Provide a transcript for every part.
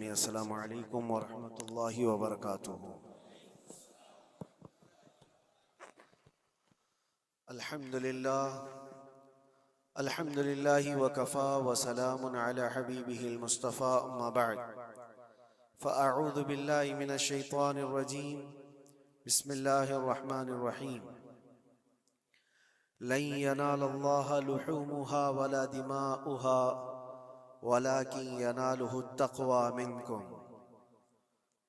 السلام علیکم ورحمۃ اللہ وبرکاتہ۔ الحمد للہ وکفا وسلام علی حبیبہ المصطفى اما بعد فاعوذ باللہ من الشیطان الرجیم بسم اللہ الرحمن الرحیم لن ینال اللہ لحومها ولا دماؤها ولكن يناله التقوى منكم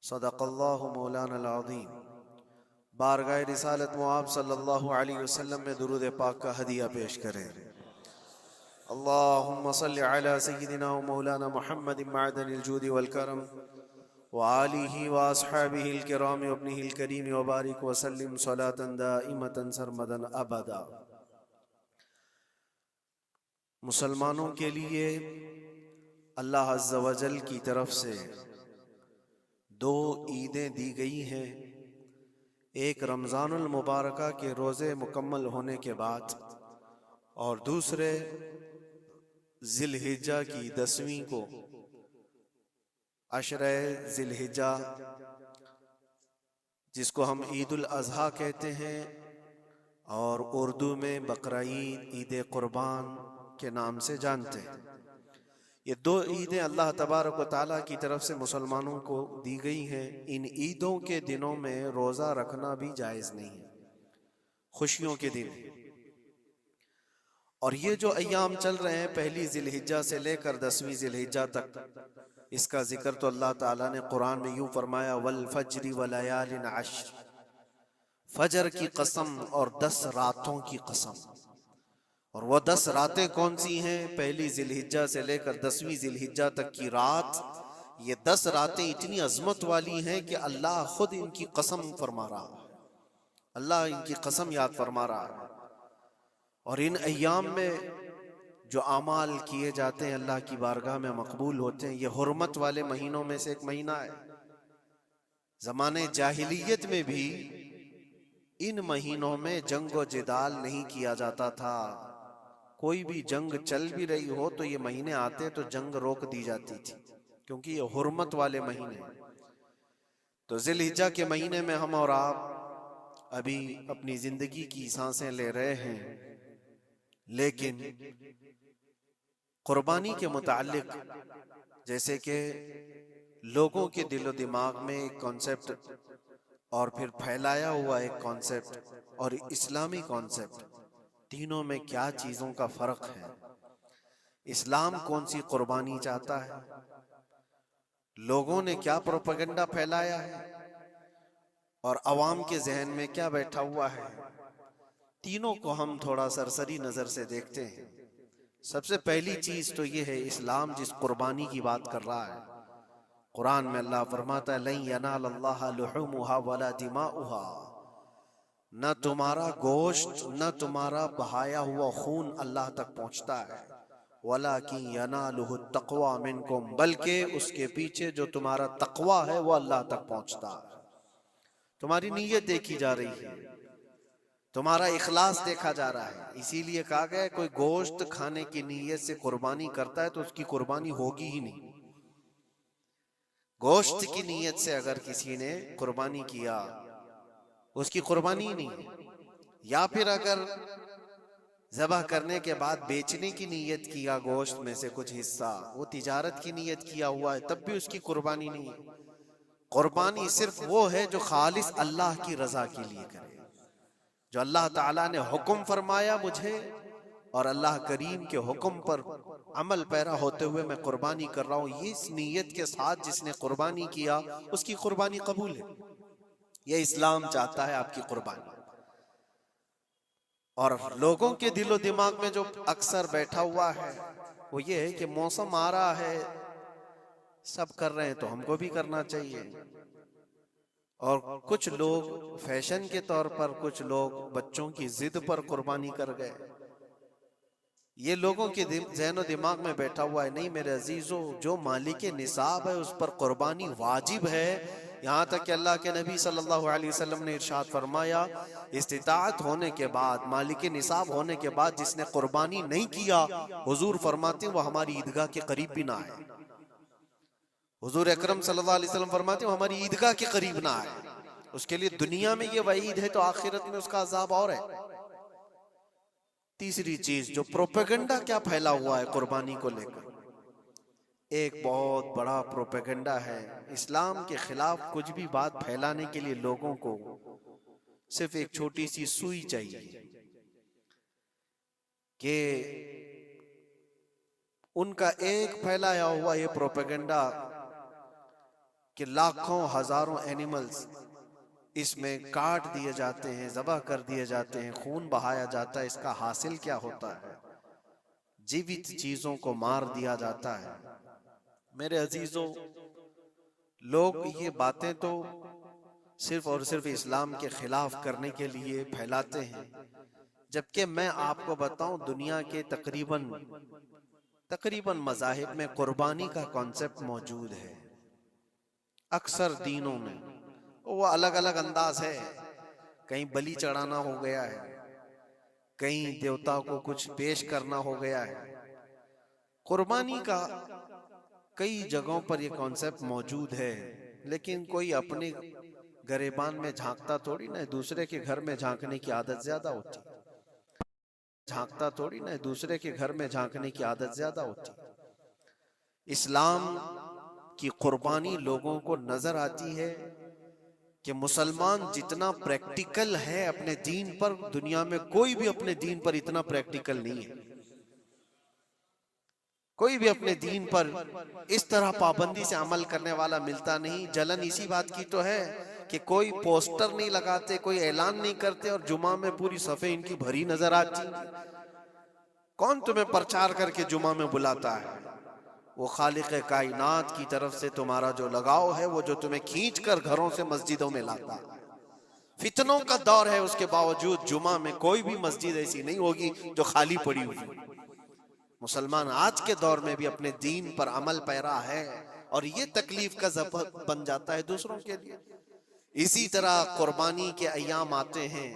صدق اللہ مولانا العظیم۔ بارگاہ رسالت معاب صلی اللہ علیہ وسلم میں درود پاک کا ہدیہ پیش کریں۔ اللہم صلی علی سیدنا و مولانا محمد معدن الجود والکرم وآلہ واصحابہ الکرام وابنہ الکریم وبارک وسلم صلاة دائمة سرمدا ابدا۔ مسلمانوں کے لیے اللہ عز و جل کی طرف سے دو عیدیں دی گئی ہیں، ایک رمضان المبارکہ کے روزے مکمل ہونے کے بعد اور دوسرے ذی الحجہ کی 10ویں کو، عشرہ ذی الحجہ جس کو ہم عید الاضحیٰ کہتے ہیں اور اردو میں بقرہ عید، عید قربان کے نام سے جانتے ہیں۔ یہ دو عیدیں اللہ تبارک و تعالیٰ کی طرف سے مسلمانوں کو دی گئی ہیں۔ ان عیدوں کے دنوں میں روزہ رکھنا بھی جائز نہیں ہے، خوشیوں کے دن۔ اور یہ جو ایام چل رہے ہیں پہلی ذی الحجہ سے لے کر 10ویں ذی الحجہ تک، اس کا ذکر تو اللہ تعالیٰ نے قرآن میں یوں فرمایا والفجر ولیال عشر، فجر کی قسم اور 10 راتوں کی قسم۔ اور وہ 10 راتیں کون سی ہیں؟ پہلی ذی الحجہ سے لے کر 10ویں ذی الحجہ تک کی رات، یہ 10 راتیں اتنی عظمت والی ہیں کہ اللہ خود ان کی قسم فرما رہا ہے، اللہ ان کی قسم یاد فرما رہا ہے۔ اور ان ایام میں جو اعمال کیے جاتے ہیں اللہ کی بارگاہ میں مقبول ہوتے ہیں۔ یہ حرمت والے مہینوں میں سے ایک مہینہ ہے۔ زمانے جاہلیت میں بھی ان مہینوں میں جنگ و جدال نہیں کیا جاتا تھا۔ کوئی بھی جنگ چل بھی رہی ہو تو یہ مہینے آتے تو جنگ روک دی جاتی تھی، کیونکہ یہ حرمت والے مہینے ہیں۔ تو ذی الحجہ کے مہینے میں ہم اور آپ ابھی اپنی زندگی کی سانسیں لے رہے ہیں، لیکن قربانی کے متعلق جیسے کہ لوگوں کے دل و دماغ میں ایک کانسیپٹ اور پھر پھیلایا ہوا ایک کانسیپٹ اور اسلامی کانسیپٹ، تینوں میں کیا چیزوں کا فرق ہے، اسلام کون سی قربانی چاہتا ہے، لوگوں نے کیا پروپیگنڈا پھیلایا ہے اور عوام کے ذہن میں کیا بیٹھا ہوا ہے، تینوں کو ہم تھوڑا سرسری نظر سے دیکھتے ہیں۔ سب سے پہلی چیز تو یہ ہے، اسلام جس قربانی کی بات کر رہا ہے، قرآن میں اللہ فرماتا ہے لن ینال اللہ لحومها ولا دماؤها، نہ تمہارا گوشت نہ تمہارا بہایا ہوا خون اللہ تک پہنچتا ہے، وَلَكِنْ يَنَالُهُ التَّقْوَى مِنْكُمْ، بلکہ اس کے پیچھے جو تمہارا تقوی ہے وہ اللہ تک پہنچتا ہے۔ تمہاری نیت دیکھی جا رہی ہے، تمہارا اخلاص دیکھا جا رہا ہے۔ اسی لیے کہا گیا کوئی گوشت کھانے کی نیت سے قربانی کرتا ہے تو اس کی قربانی ہوگی ہی نہیں۔ گوشت کی نیت سے اگر کسی نے قربانی کیا اس کی قربانی نہیں، یا پھر اگر ذبح کرنے کے بعد بیچنے کی نیت کیا گوشت میں سے کچھ حصہ، وہ تجارت کی نیت کیا ہوا ہے، تب بھی اس کی قربانی نہیں ہے۔ قربانی صرف وہ ہے جو خالص اللہ کی رضا کے لیے کرے، جو اللہ تعالیٰ نے حکم فرمایا مجھے اور اللہ کریم کے حکم پر عمل پیرا ہوتے ہوئے میں قربانی کر رہا ہوں، یہ اس نیت کے ساتھ جس نے قربانی کیا اس کی قربانی قبول ہے۔ یہ اسلام چاہتا ہے آپ کی قربانی۔ اور لوگوں کے دل و دماغ میں جو اکثر بیٹھا ہوا ہے وہ یہ ہے کہ موسم آ رہا ہے، سب کر رہے ہیں تو ہم کو بھی کرنا چاہیے۔ اور کچھ لوگ فیشن کے طور پر، کچھ لوگ بچوں کی ضد پر قربانی کر گئے۔ یہ لوگوں کے ذہن و دماغ میں بیٹھا ہوا ہے۔ نہیں میرے عزیزو، جو مالک نصاب ہے اس پر قربانی واجب ہے، یہاں تک کہ اللہ کے نبی صلی اللہ علیہ وسلم نے ارشاد فرمایا استطاعت ہونے کے بعد، مالک نصاب ہونے کے بعد جس نے قربانی نہیں کیا، حضور فرماتے ہیں وہ ہماری عیدگاہ کے قریب بھی نہ آئے۔ حضور اکرم صلی اللہ علیہ وسلم فرماتے ہیں ہماری عیدگاہ کے قریب نہ آئے، اس کے لیے دنیا میں یہ وعید ہے تو آخرت میں اس کا عذاب اور ہے۔ تیسری چیز جو پروپیگنڈا کیا پھیلا ہوا ہے قربانی کو لے کر، ایک بہت بڑا پروپیگنڈا ہے اسلام کے خلاف کچھ بھی بات پھیلانے کے لیے لوگوں کو صرف ایک چھوٹی سی سوئی چاہیے کہ ان کا ایک پھیلایا ہوا یہ پروپیگنڈا کہ لاکھوں ہزاروں اینیملز اس میں کاٹ دیے جاتے ہیں، ذبح کر دیے جاتے ہیں، خون بہایا جاتا ہے، اس کا حاصل کیا ہوتا ہے؟ جیوت چیزوں کو مار دیا جاتا ہے۔ میرے عزیزوں، لوگ یہ باتیں تو صرف اور صرف اسلام کے خلاف کرنے کے لیے پھیلاتے ہیں، جبکہ میں آپ کو بتاؤں دنیا کے تقریباً مذاہب میں قربانی کا کانسیپٹ موجود ہے۔ اکثر دینوں میں وہ الگ الگ انداز ہے، کہیں بلی چڑھانا ہو گیا ہے، کہیں دیوتا کو کچھ پیش کرنا ہو گیا ہے۔ قربانی کا کئی جگہوں پر یہ کانسیپٹ موجود ہے، لیکن کوئی اپنے گریبان میں جھانکتا تھوڑی نہ، دوسرے کے گھر میں جھانکنے کی عادت زیادہ ہوتی، دوسرے کے گھر میں جھانکنے کی عادت زیادہ ہوتی۔ اسلام کی قربانی لوگوں کو نظر آتی ہے کہ مسلمان جتنا پریکٹیکل ہے اپنے دین پر، دنیا میں کوئی بھی اپنے دین پر اتنا پریکٹیکل نہیں ہے، کوئی بھی اپنے دین پر اس طرح پابندی سے عمل کرنے والا ملتا نہیں۔ جلن اسی بات کی تو ہے کہ کوئی پوسٹر نہیں لگاتے، کوئی اعلان نہیں کرتے، اور جمعہ میں پوری صفحے ان کی بھری نظر آتی۔ کون تمہیں پرچار کر کے جمعہ میں بلاتا ہے؟ وہ خالق کائنات کی طرف سے تمہارا جو لگاؤ ہے، وہ جو تمہیں کھینچ کر گھروں سے مسجدوں میں لاتا ہے۔ فتنوں کا دور ہے، اس کے باوجود جمعہ میں کوئی بھی مسجد ایسی نہیں ہوگی جو خالی پڑی ہوئی۔ مسلمان آج کے دور میں بھی اپنے دین پر عمل پیرا ہے، اور یہ تکلیف کا سبب بن جاتا ہے دوسروں کے لیے۔ اسی طرح قربانی کے ایام آتے ہیں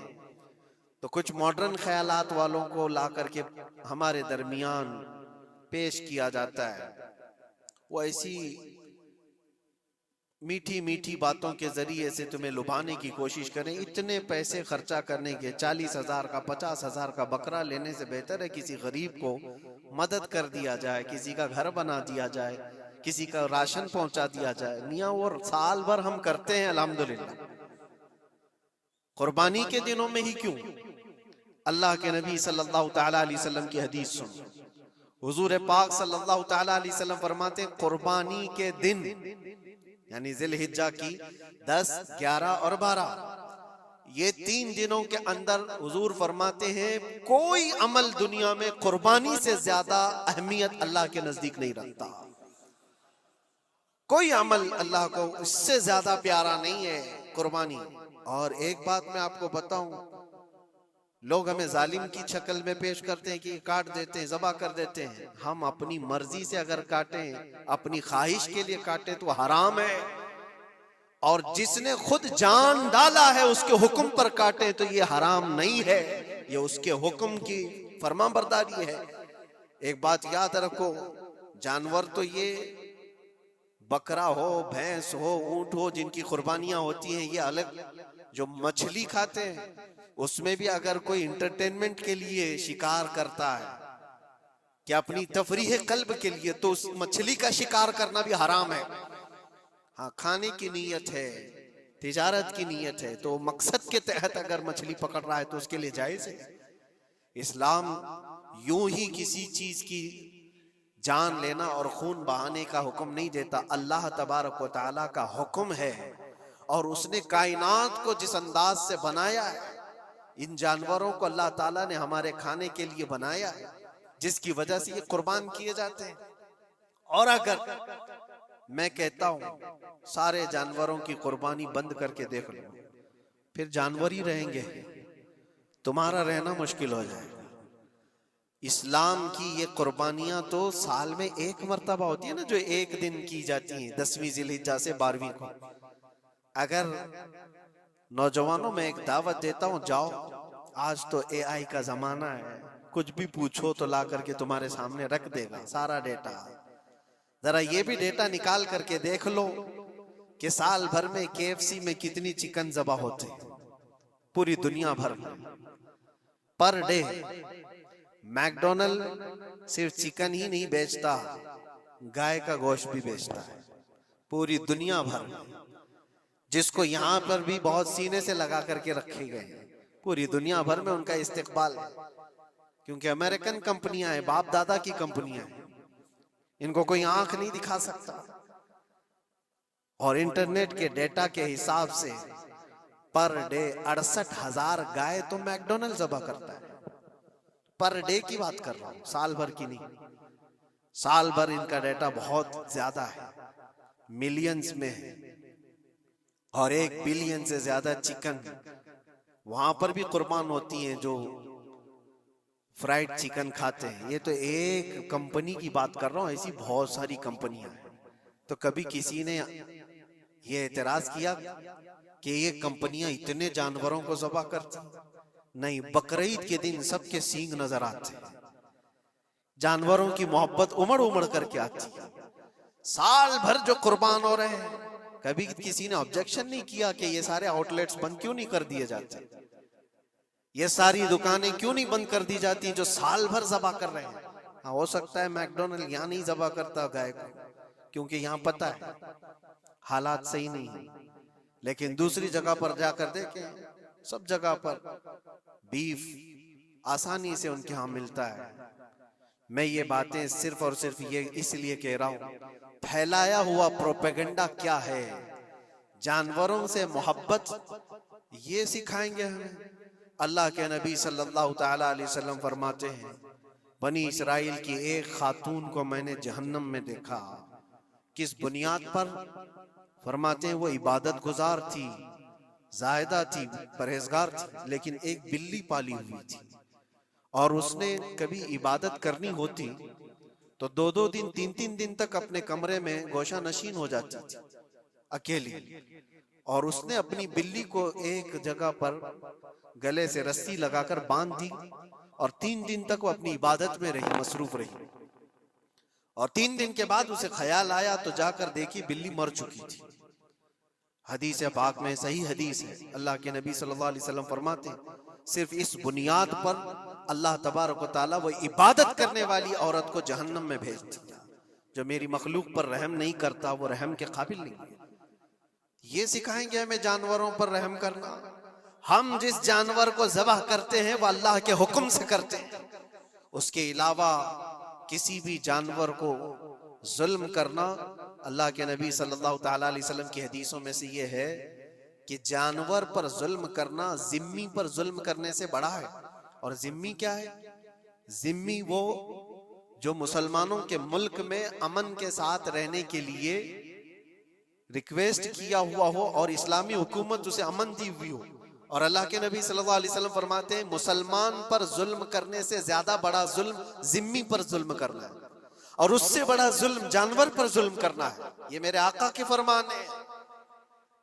تو کچھ ماڈرن خیالات والوں کو لا کر کے ہمارے درمیان پیش کیا جاتا ہے۔ وہ ایسی میٹھی میٹھی باتوں کے ذریعے سے تمہیں لبھانے کی کوشش کریں، اتنے پیسے خرچہ کرنے کے، 40,000 کا 50,000 کا بکرا لینے سے بہتر ہے کسی غریب کو مدد کر دیا جائے، کسی کا گھر بنا دیا جائے، کسی کا راشن پہنچا دیا جائے۔ میاں وہ سال بھر ہم کرتے ہیں الحمدللہ، قربانی کے دنوں میں ہی کیوں؟ اللہ کے نبی صلی اللہ تعالیٰ علیہ وسلم کی حدیث سن، حضور پاک صلی اللہ تعالیٰ علیہ وسلم فرماتے ہیں قربانی کے دن، یعنی ذی الحجہ کی 10، 11 اور 12، یہ 3 دنوں کے اندر حضور فرماتے ہیں کوئی عمل دنیا میں قربانی سے زیادہ اہمیت اللہ کے نزدیک نہیں رکھتا، کوئی عمل اللہ کو اس سے زیادہ پیارا نہیں ہے قربانی۔ اور ایک بات میں آپ کو بتاؤں، لوگ ہمیں ظالم کی شکل میں پیش کرتے ہیں کہ کاٹ دیتے ہیں، ذبح کر دیتے ہیں۔ ہم اپنی مرضی سے اگر کاٹیں، اپنی خواہش کے لیے کاٹیں تو حرام ہے، اور جس نے خود جان ڈالا ہے اس کے حکم پر کاٹیں تو یہ حرام نہیں ہے، یہ اس کے حکم کی فرمان برداری ہے۔ ایک بات یاد رکھو، جانور تو یہ بکرا ہو، بھینس ہو، اونٹ ہو، جن کی قربانیاں ہوتی ہیں یہ الگ، جو مچھلی کھاتے ہیں اس میں بھی اگر کوئی انٹرٹینمنٹ کے لیے شکار کرتا ہے کہ اپنی تفریح قلب کے لیے، تو اس مچھلی کا شکار کرنا بھی حرام ہے۔ ہاں، کھانے کی نیت ہے، تجارت کی نیت ہے، تو مقصد کے تحت اگر مچھلی پکڑ رہا ہے تو اس کے لیے جائز ہے۔ اسلام یوں ہی کسی چیز کی جان لینا اور خون بہانے کا حکم نہیں دیتا، اللہ تبارک و تعالیٰ کا حکم ہے، اور اس نے کائنات کو جس انداز سے بنایا ہے، ان جانوروں کو اللہ تعالیٰ نے ہمارے کھانے کے لیے بنایا ہے، جس کی وجہ سے یہ قربان کیے جاتے ہیں۔ اور اگر میں کہتا ہوں سارے جانوروں کی قربانی بند کر کے دیکھ لو، پھر جانور ہی رہیں گے، تمہارا رہنا مشکل ہو جائے گا۔ اسلام کی یہ قربانیاں تو سال میں ایک مرتبہ ہوتی ہیں نا، جو ایک دن کی جاتی ہیں، 10ویں ذی الحجہ سے 12ویں کو۔ اگر نوجوانوں میں ایک دعوت دیتا ہوں، جاؤ، آج تو AI کا زمانہ ہے، کچھ بھی پوچھو تو لا کر کے تمہارے سامنے رکھ دے گا سارا ڈیٹا، ذرا یہ بھی ڈیٹا نکال کر کے دیکھ لو کہ سال بھر میں KFC میں کتنی چکن ذبح ہوتے ہیں پوری دنیا بھر میں پر ڈے. میکڈونلڈ صرف چکن ہی نہیں بیچتا، گائے کا گوشت بھی بیچتا ہے پوری دنیا بھر میں، جس کو یہاں پر بھی بہت سینے سے لگا کر کے رکھے گئے ہیں. پوری دنیا بھر میں ان کا استقبال ہے، کیونکہ امریکن کمپنیاں ہیں، باپ دادا کی کمپنیاں ہیں، ان کو کوئی آنکھ نہیں دکھا سکتا. اور انٹرنیٹ کے ڈیٹا کے حساب سے پر ڈے 68,000 گائے تو میکڈونلڈ ذبح کرتا ہے. پر ڈے کی بات کر رہا ہوں، سال بھر کی نہیں. سال بھر ان کا ڈیٹا بہت زیادہ ہے، ملینز میں ہے، اور 1 بلین سے زیادہ چکن وہاں پر بھی قربان ہوتی ہیں جو فرائیڈ چکن کھاتے ہیں. یہ تو ایک کمپنی کی بات کر رہا ہوں، ایسی بہت ساری کمپنیاں ہیں. تو کبھی کسی نے یہ اعتراض کیا کہ یہ کمپنیاں اتنے جانوروں کو ذبح کرتی؟ نہیں، بقرعید کے دن سب کے سینگ نظر آتے ہیں، جانوروں کی محبت امڑ امڑ کر کے آتی ہے. سال بھر جو قربان ہو رہے ہیں، کبھی کسی نے آبجیکشن نہیں کیا کہ یہ سارے آؤٹ لیٹس بند کیوں نہیں کر دیے جاتے، یہ ساری دکانیں کیوں نہیں بند کر دی جاتی جو سال بھر ذبح کر رہے ہیں. ہاں، ہو سکتا ہے میکڈونلڈ یہاں نہیں ذبح کرتا گائے کو، کیونکہ یہاں پتہ ہے حالات صحیح نہیں ہیں، لیکن دوسری جگہ پر جا کر دیکھیں، سب جگہ پر بیف آسانی سے ان کے ہاں ملتا ہے. میں یہ باتیں صرف اور صرف یہ اس لیے کہہ رہا ہوں، پھیلایا ہوا پروپیگنڈا کیا ہے. جانوروں سے محبت یہ سکھائیں گے ہمیں. اللہ کے نبی صلی اللہ تعالی علیہ وسلم فرماتے ہیں، بنی اسرائیل کی ایک خاتون کو میں نے جہنم میں دیکھا. کس بنیاد پر؟ فرماتے ہیں وہ عبادت گزار تھی، زاہدہ تھی، پرہیزگار تھی، لیکن ایک بلی پالی ہوئی تھی، اور اس نے کبھی عبادت کرنی ہوتی تو 2 دن 3 دن تک اپنے کمرے میں گوشہ نشین ہو جاتی تھی اکیلی. اور اس نے اپنی بلی کو ایک جگہ پر گلے سے رسی لگا کر باندھ دی، اور 3 دن تک وہ اپنی عبادت میں رہی، مصروف رہی. اور 3 دن کے بعد اسے خیال آیا تو جا کر دیکھی بلی مر چکی تھی. حدیث پاک میں، صحیح حدیث ہے، اللہ کے نبی صلی اللہ علیہ وسلم فرماتے ہیں صرف اس بنیاد پر اللہ تبارک و تعالیٰ وہ عبادت کرنے والی عورت کو جہنم میں بھیج دیا. جو میری مخلوق پر رحم نہیں کرتا وہ رحم کے قابل نہیں ہے. یہ سکھائیں گے ہمیں جانوروں پر رحم کرنا. ہم جس جانور کو ذبح کرتے ہیں وہ اللہ کے حکم سے کرتے ہیں، اس کے علاوہ کسی بھی جانور کو ظلم کرنا، اللہ کے نبی صلی اللہ تعالیٰ علیہ وسلم کی حدیثوں میں سے یہ ہے کہ جانور پر ظلم کرنا ذمی پر ظلم کرنے سے بڑا ہے. اور ذمی کیا ہے؟ ذمی وہ جو مسلمانوں کے ملک میں امن کے ساتھ رہنے کے لیے ریکویسٹ کیا ہوا ہو اور اسلامی حکومت اسے امن دی ہوئی ہو. اور اللہ کے نبی صلی اللہ علیہ وسلم فرماتے ہیں مسلمان پر ظلم کرنے سے زیادہ بڑا ظلم ذمی پر ظلم کرنا ہے، اور اس سے بڑا ظلم جانور پر ظلم کرنا ہے. یہ میرے آقا کے فرمان ہے.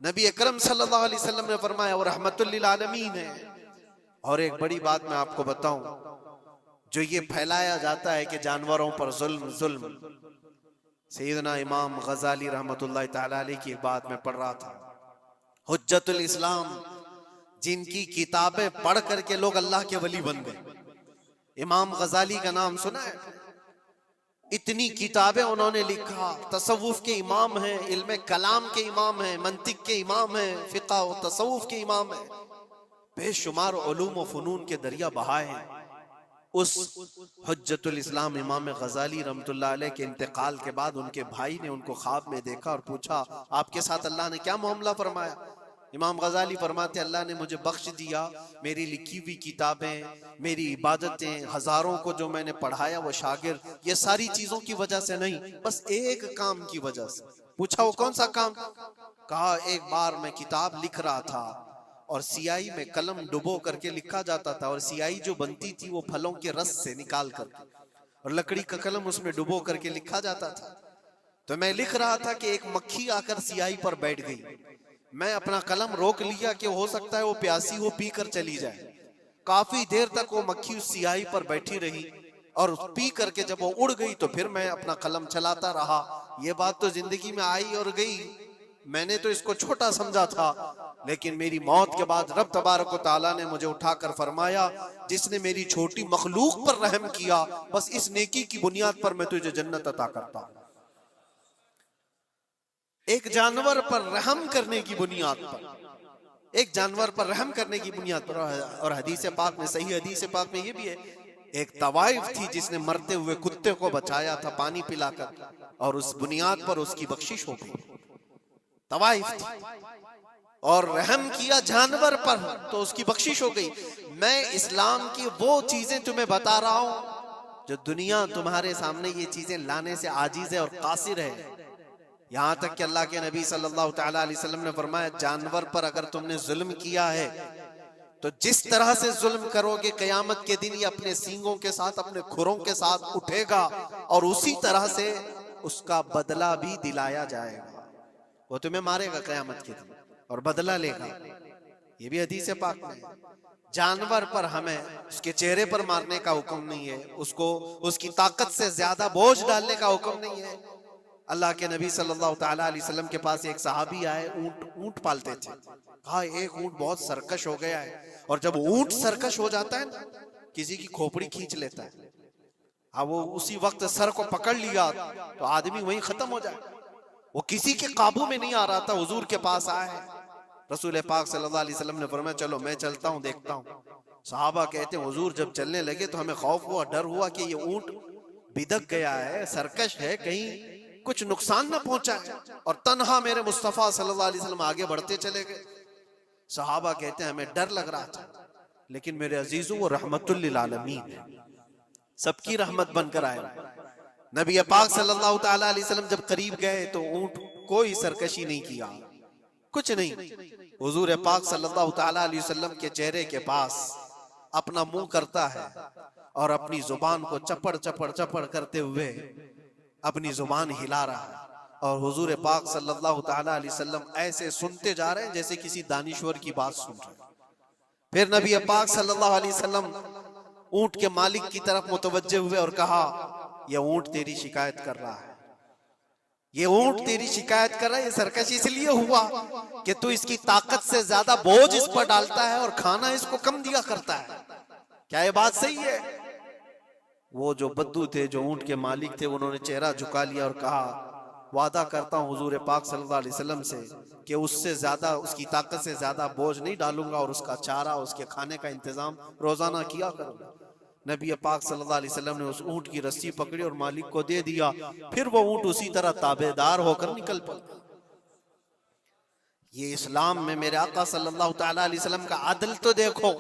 نبی اکرم صلی اللہ علیہ وسلم نے فرمایا وہ رحمت للعالمین ہے. اور ایک بڑی بات میں آپ کو بتاؤں، جو یہ پھیلایا جاتا ہے کہ جانوروں پر ظلم، سیدنا امام غزالی رحمت اللہ تعالی علیہ کی ایک بات میں پڑھ رہا تھا، حجت الاسلام، جن کی کتابیں پڑھ کر کے لوگ اللہ کے ولی بن گئے. امام غزالی کا نام سنا ہے؟ اتنی کتابیں انہوں نے لکھا، تصوف کے امام ہیں، علم کلام کے امام ہیں، منطق کے امام ہیں، فقہ و تصوف کے امام ہیں، بے شمار علوم و فنون کے دریا بہائے ہیں. اس حجت الاسلام امام غزالی رحمت اللہ علیہ کے انتقال کے بعد ان کے بھائی نے ان کو خواب میں دیکھا اور پوچھا آپ کے ساتھ اللہ نے کیا معاملہ فرمایا؟ امام غزالی فرماتے اللہ نے مجھے بخش دیا، میری لکھی ہوئی کتابیں، میری عبادتیں، ہزاروں کو جو میں نے پڑھایا وہ شاگرد، یہ ساری چیزوں کی وجہ سے نہیں، بس ایک کام کی وجہ سے. پوچھا وہ کون سا کام؟ کہا ایک بار میں کتاب لکھ رہا تھا اور سیاہی میں قلم ڈبو کر کے لکھا جاتا تھا، اور سیاہی جو بنتی تھی وہ پھلوں کے رس سے نکال کر کے، اور لکڑی کا قلم اس میں ڈبو کر کے لکھا جاتا تھا. تو میں لکھ رہا تھا کہ ایک مکھی آ کر سیاہی پر بیٹھ گئی. میں اپنا قلم روک لیا کہ ہو سکتا ہے وہ پیاسی ہو، پی کر چلی جائے. کافی دیر تک وہ مکھی اس سیاہی پر بیٹھی رہی، اور پی کر کے جب وہ اڑ گئی تو پھر میں اپنا قلم چلاتا رہا. یہ بات تو زندگی میں آئی اور گئی، میں نے تو اس کو چھوٹا سمجھا تھا، لیکن میری موت کے بعد رب تبارک و تعالیٰ نے مجھے اٹھا کر فرمایا جس نے میری چھوٹی مخلوق پر رحم کیا بس اس نیکی کی بنیاد پر میں تجھے جنت عطا کرتا ہوں۔ ایک جانور پر رحم کرنے کی بنیاد پر، ایک جانور پر رحم کرنے کی بنیاد پر، اور حدیث پاک میں، صحیح حدیث پاک میں یہ بھی ہے، ایک طوائف تھی جس نے مرتے ہوئے کتے کو بچایا تھا پانی پلا کر، اور اس بنیاد پر اس کی بخشش ہو گئی۔ طوائف تھی اور رحم کیا جانور پر تو اس کی بخشش ہو گئی۔ میں اسلام کی وہ چیزیں تمہیں بتا رہا ہوں جو دنیا تمہارے سامنے یہ چیزیں لانے سے عاجز ہے اور قاصر ہے، یہاں تک کہ اللہ کے نبی صلی اللہ تعالیٰ علیہ وسلم نے فرمایا جانور پر اگر تم نے ظلم کیا ہے تو جس طرح سے ظلم کرو گے قیامت کے دن یہ اپنے سینگوں کے ساتھ، اپنے کھروں کے ساتھ اٹھے گا اور اسی طرح سے اس کا بدلہ بھی دلایا جائے گا، وہ تمہیں مارے گا قیامت کے دن اور بدلہ لے گا۔ یہ بھی حدیث پاک میں ہے۔ جانور پر ہمیں اس کے چہرے پر مارنے کا حکم نہیں ہے، اس کو اس کی طاقت سے زیادہ بوجھ ڈالنے کا حکم نہیں ہے۔ اللہ کے نبی صلی اللہ تعالیٰ علیہ وسلم کے پاس ایک صحابی آئے، اونٹ پالتے تھے، کہا ایک اونٹ بہت سرکش ہو گیا ہے، اور جب اونٹ سرکش ہو جاتا ہے نا کسی کی کھوپڑی کھینچ لیتا ہے، ہاں وہ اسی وقت سر کو پکڑ لیا تو آدمی وہیں ختم ہو جائے، وہ کسی کے قابو میں نہیں آ رہا تھا، حضور کے پاس آئے، رسول پاک صلی اللہ علیہ وسلم نے فرمایا چلو میں چلتا ہوں دیکھتا ہوں۔ صحابہ کہتے ہیں حضور جب چلنے لگے تو ہمیں خوف ہوا، ڈر ہوا کہ یہ اونٹ بدک گیا ہے، سرکش ہے، کہیں کچھ نقصان نہ پہنچا ہے، اور تنہا میرے مصطفیٰ صلی اللہ علیہ وسلم آگے بڑھتے چلے گئے۔ صحابہ کہتے ہیں ہمیں ڈر لگ رہا تھا، لیکن میرے عزیزوں وہ رحمت للعالمین ہے، سب کی رحمت بن کر آئے۔ نبی پاک صلی اللہ تعالیٰ علیہ وسلم جب قریب گئے تو اونٹ کوئی سرکشی نہیں کیا، کچھ نہیں۔ حضور پاک صلی اللہ تعالیٰ علیہ وسلم کے چہرے کے پاس اپنا منہ کرتا ہے اور اپنی زبان کو چپڑ چپڑ چپڑ کرتے ہوئے اپنی زبان ہلا رہا ہے، اور حضور پاک صلی اللہ تعالیٰ علیہ وسلم ایسے سنتے جا رہے ہیں جیسے کسی دانشور کی بات سن رہے ہیں۔ پھر نبی پاک صلی اللہ علیہ وسلم اونٹ کے مالک کی طرف متوجہ ہوئے اور کہا یہ اونٹ تیری شکایت کر رہا ہے، یہ اونٹ تیری شکایت کر رہا ہے، یہ سرکش اس لیے ہوا کہ تو اس کی طاقت سے زیادہ بوجھ اس پر ڈالتا ہے اور کھانا اس کو کم دیا کرتا ہے۔ کیا یہ بات صحیح ہے؟ وہ جو بدو تھے، جو اونٹ کے مالک تھے، انہوں نے چہرہ جھکا لیا اور کہا وعدہ کرتا ہوں حضور پاک صلی اللہ علیہ وسلم سے کہ اس سے زیادہ، اس کی طاقت سے زیادہ بوجھ نہیں ڈالوں گا، اور اس کا چارہ، اس کے کھانے کا انتظام روزانہ کیا کروں گا۔ نبی پاک صلی اللہ علیہ وسلم نے اس اونٹ کی رسی پکڑی اور مالک کو دے دیا، پھر وہ اونٹ اسی طرح تابعدار ہو کر نکل پڑا۔ یہ اسلام میں میرے آقا صلی اللہ تعالیٰ علیہ وسلم کا عدل تو دیکھو،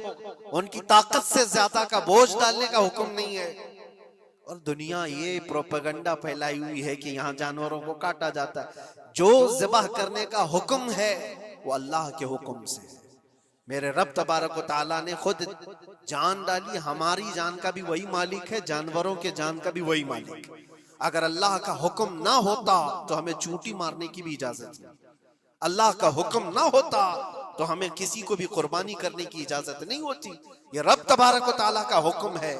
ان کی طاقت سے زیادہ کا بوجھ ڈالنے کا حکم نہیں ہے۔ اور دنیا یہ پروپیگنڈا پھیلائی ہوئی ہے کہ یہاں جانوروں کو کاٹا جاتا ہے، جو ذبح کرنے کا حکم ہے وہ اللہ کے حکم سے ہے۔ میرے رب تبارک و تعالیٰ نے خود جان ڈالی، ہماری جان کا بھی وہی مالک ہے، جانوروں کے جان کا بھی وہی مالک ہے۔ اگر اللہ کا حکم نہ ہوتا تو ہمیں چونٹی مارنے کی بھی اجازت نہیں، اللہ کا حکم نہ ہوتا تو ہمیں کسی کو بھی قربانی کرنے کی اجازت نہیں ہوتی۔ یہ رب تبارک و تعالیٰ کا حکم ہے،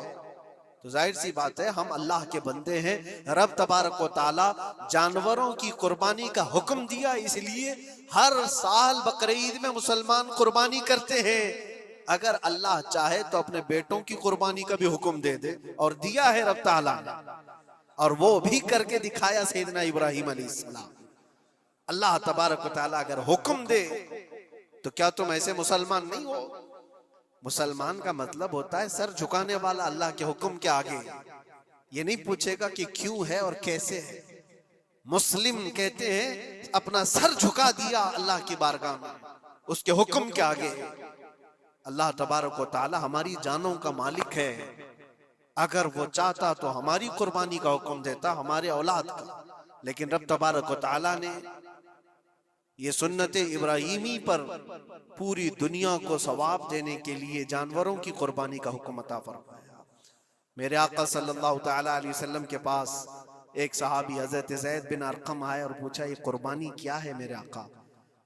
تو ظاہر سی بات ہے ہم اللہ کے بندے ہیں۔ رب تبارک و تعالیٰ جانوروں کی قربانی کا حکم دیا، اس لیے ہر سال بقرعید میں مسلمان قربانی کرتے ہیں۔ اگر اللہ چاہے تو اپنے بیٹوں کی قربانی کا بھی حکم دے دے، اور دیا ہے رب تعالیٰ نے، اور وہ بھی کر کے دکھایا سیدنا ابراہیم علیہ السلام۔ اللہ تبارک و تعالیٰ اگر حکم دے تو کیا تم ایسے مسلمان نہیں ہو؟ مسلمان کا مطلب ہوتا ہے سر جھکانے والا اللہ کے حکم کے آگے، یہ نہیں پوچھے گا کہ کیوں ہے اور کیسے ہے۔ مسلم کہتے ہیں اپنا سر جھکا دیا اللہ کی بارگاہ میں، اس کے حکم کے آگے۔ اللہ تبارک و تعالی ہماری جانوں کا مالک ہے، اگر وہ چاہتا تو ہماری قربانی کا حکم دیتا، ہمارے اولاد کا، لیکن رب تبارک و تعالی نے یہ سنت ابراہیمی پر پوری دنیا کو ثواب دینے کے لیے جانوروں کی قربانی کا حکم عطا فرمایا۔ میرے آقا صلی اللہ تعالی علیہ وسلم کے پاس ایک صحابی حضرت زید بن ارقم آئے اور پوچھا یہ قربانی کیا ہے میرے آقا؟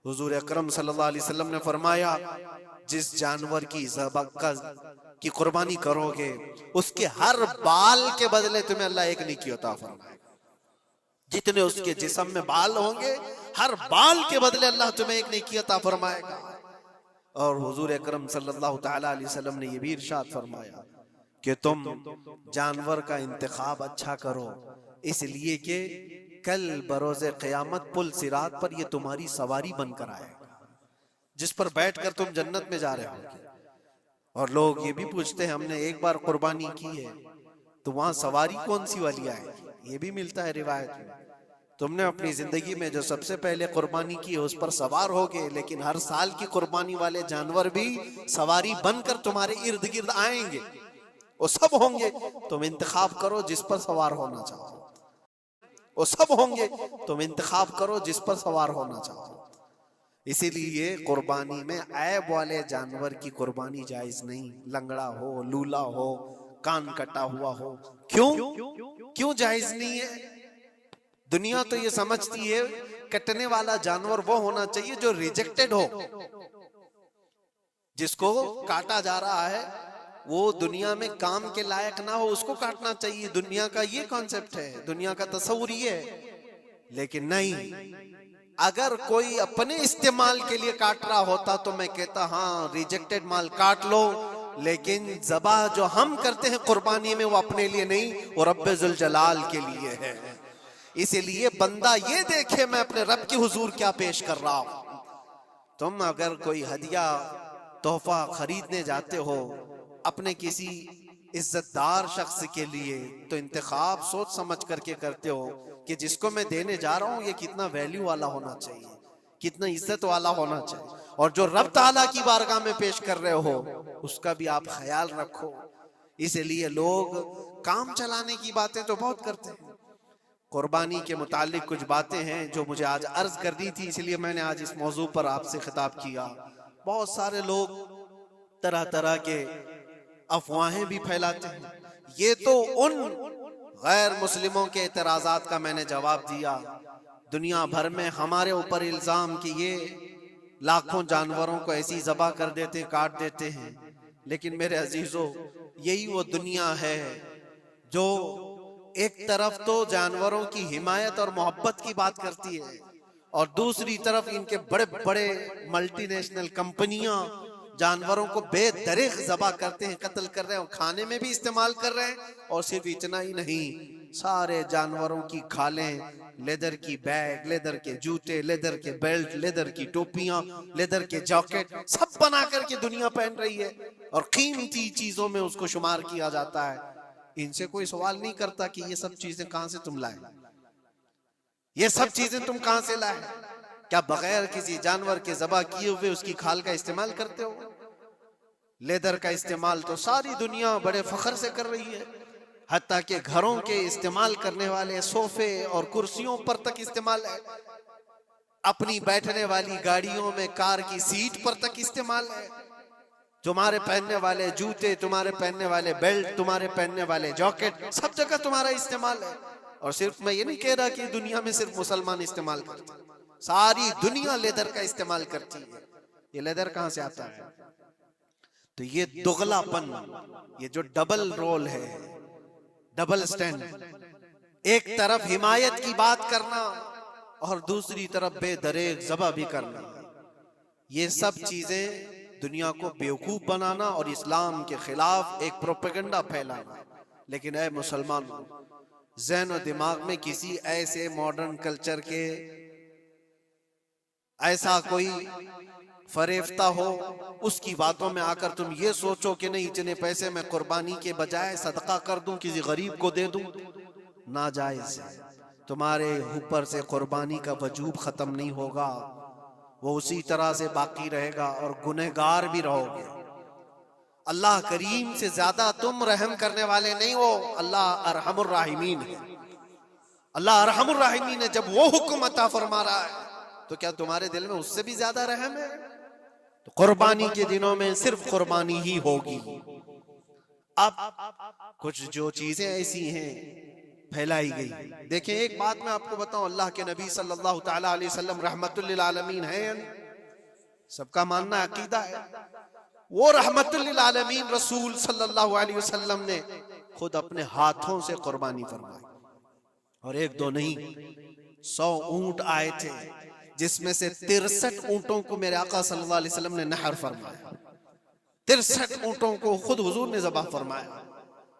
حضور اکرم صلی اللہ علیہ وسلم نے فرمایا جس جانور کی کی قربانی کرو گے اس کے ہر بال کے بدلے تمہیں اللہ ایک نیکی عطا فرمائے گا۔ جتنے اس کے جسم میں بال ہوں گے ہر بال کے بدلے اللہ تمہیں ایک نیکی عطا فرمائے گا۔ اور حضور اکرم صلی اللہ تعالی علیہ وسلم نے یہ بھی ارشاد فرمایا کہ تم جانور کا انتخاب اچھا کرو، اس لیے کہ کل بروز قیامت پل صراط پر یہ تمہاری سواری بن کر آئے گا، جس پر بیٹھ کر تم جنت میں جا رہے ہو۔ اور لوگ یہ بھی پوچھتے ہیں ہم نے ایک بار قربانی کی ہے تو وہاں سواری کون سی والی آئے گی؟ یہ بھی ملتا ہے روایت میں، تم نے اپنی زندگی میں جو سب سے پہلے قربانی کی ہے اس پر سوار ہوگے، لیکن ہر سال کی قربانی والے جانور بھی سواری بن کر تمہارے ارد گرد آئیں گے، وہ سب ہوں گے، تم انتخاب کرو جس پر سوار ہونا چاہو، وہ سب ہوں گے، تم انتخاب کرو جس پر سوار ہونا چاہو۔ اسی لیے قربانی میں عیب والے جانور کی قربانی جائز نہیں، لنگڑا ہو، لولا ہو، کان کٹا ہوا ہو۔ کیوں جائز نہیں ہے؟ دنیا تو یہ سمجھتی ہے کٹنے والا جانور وہ ہونا چاہیے جو ریجیکٹڈ ہو، جس کو کاٹا جا رہا ہے وہ دنیا میں کام کے لائق نہ ہو، اس کو کاٹنا چاہیے۔ دنیا کا یہ کانسیپٹ ہے، دنیا کا تصور یہ ہے، لیکن نہیں، اگر کوئی اپنے استعمال کے لیے کاٹ رہا ہوتا تو میں کہتا ہاں ریجیکٹڈ مال کاٹ لو، لیکن ذبح جو ہم کرتے ہیں قربانی میں وہ اپنے لیے نہیں، وہ رب ذوالجلال کے لیے ہے۔ اسی لیے بندہ یہ دیکھے میں اپنے رب کی حضور کیا پیش کر رہا ہوں۔ تم اگر کوئی ہدیہ تحفہ خریدنے جاتے ہو اپنے کسی عزت دار شخص کے لیے تو انتخاب سوچ سمجھ کر کے کرتے ہو کہ جس کو میں دینے جا رہا ہوں یہ کتنا ویلیو والا ہونا چاہیے، کتنا عزت والا ہونا چاہیے، اور جو رب تعالیٰ کی بارگاہ میں پیش کر رہے ہو اس کا بھی آپ خیال رکھو۔ اسی لیے لوگ کام چلانے کی باتیں تو بہت کرتے ہیں، قربانی کے متعلق کچھ باتیں ہیں جو مجھے آج عرض کرنی تھی، اس لیے میں نے آج اس موضوع پر آپ سے خطاب کیا۔ بہت سارے لوگ طرح طرح کے افواہیں بھی پھیلاتے ہیں، یہ تو ان غیر مسلموں کے اعتراضات کا میں نے جواب دیا۔ دنیا بھر میں ہمارے اوپر الزام کہ یہ لاکھوں جانوروں کو ایسی ذبح کر دیتے، کاٹ دیتے ہیں، لیکن میرے عزیزو یہی وہ دنیا ہے جو ایک طرف تو جانوروں کی حمایت اور محبت کی بات کرتی ہے، اور دوسری طرف ان کے بڑے بڑے ملٹی نیشنل کمپنیاں جانوروں کو بے دریغ ذبح کرتے ہیں، قتل کر رہے ہیں، اور کھانے میں بھی استعمال کر رہے ہیں۔ اور صرف اتنا ہی نہیں، سارے جانوروں کی کھالیں، لیدر کی بیگ، لیدر کے جوتے، لیدر کے بیلٹ، لیدر کی ٹوپیاں، لیدر کے جاکٹ سب بنا کر کے دنیا پہن رہی ہے، اور قیمتی چیزوں میں اس کو شمار کیا جاتا ہے۔ ان سے کوئی سوال نہیں کرتا کہ یہ سب چیزیں کہاں سے تم لائے، یہ سب چیزیں تم کہاں سے لائے؟ کیا بغیر کسی جانور کے ذبح کیے ہوئے اس کی کھال کا استعمال کرتے ہو؟ لیدر کا استعمال تو ساری دنیا بڑے فخر سے کر رہی ہے، حتیٰ کہ گھروں کے استعمال کرنے والے صوفے اور کرسیوں پر تک استعمال ہے، اپنی بیٹھنے والی گاڑیوں میں کار کی سیٹ پر تک استعمال ہے، تمہارے پہننے والے جوتے، تمہارے پہننے والے بیلٹ، تمہارے پہننے والے جاکٹ، سب جگہ تمہارا استعمال ہے۔ اور صرف میں یہ نہیں کہہ رہا کہ دنیا میں صرف مسلمان استعمال کرتے ہیں، ساری دنیا لیدر کا استعمال کرتی ہے۔ یہ لیدر کہاں سے آتا ہے؟ تو یہ دغلا پن، یہ جو ڈبل رول ہے، ڈبل سٹینڈ، ایک طرف حمایت کی بات کرنا اور دوسری طرف بے دریغ ذبح بھی کرنا، یہ سب چیزیں دنیا کو بیوقوف بنانا اور اسلام کے خلاف ایک پروپیگنڈا پھیلانا۔ لیکن اے مسلمانوں، ذہن و دماغ میں کسی ایسے ماڈرن کلچر کے ایسا کوئی فریفتہ ہو، اس کی باتوں میں آ کر تم یہ سوچو کہ نہیں اتنے پیسے میں قربانی کے بجائے صدقہ کر دوں، کسی غریب کو دے دوں، ناجائز ہے۔ تمہارے اوپر سے قربانی کا وجوب ختم نہیں ہوگا، وہ اسی طرح سے باقی رہے گا اور گنہگار بھی رہو گے۔ اللہ کریم سے زیادہ تم رحم کرنے والے نہیں ہو، اللہ ارحم الراحمین ہے۔ اللہ ارحم الراحمین ہے، جب وہ حکم عطا فرما رہا ہے تو کیا تمہارے دل میں اس سے بھی زیادہ رحم ہے؟ تو قربانی کے دنوں میں صرف قربانی ہی ہوگی۔ اب کچھ جو چیزیں ایسی ہیں پھیلائی گئی، دیکھیں ایک بات میں آپ کو بتاؤں، اللہ کے نبی صلی اللہ تعالی علیہ وسلم رحمت للعالمین ہیں، سب کا ماننا عقیدہ ہے، وہ رحمت للعالمین رسول صلی اللہ علیہ وسلم نے خود اپنے ہاتھوں سے قربانی فرمائی، اور ایک دو نہیں، 100 اونٹ آئے تھے، جس میں سے 63 اونٹوں کو میرے آقا صلی اللہ علیہ وسلم نے نحر فرمایا، 63 اونٹوں کو خود حضور نے ذبح فرمایا،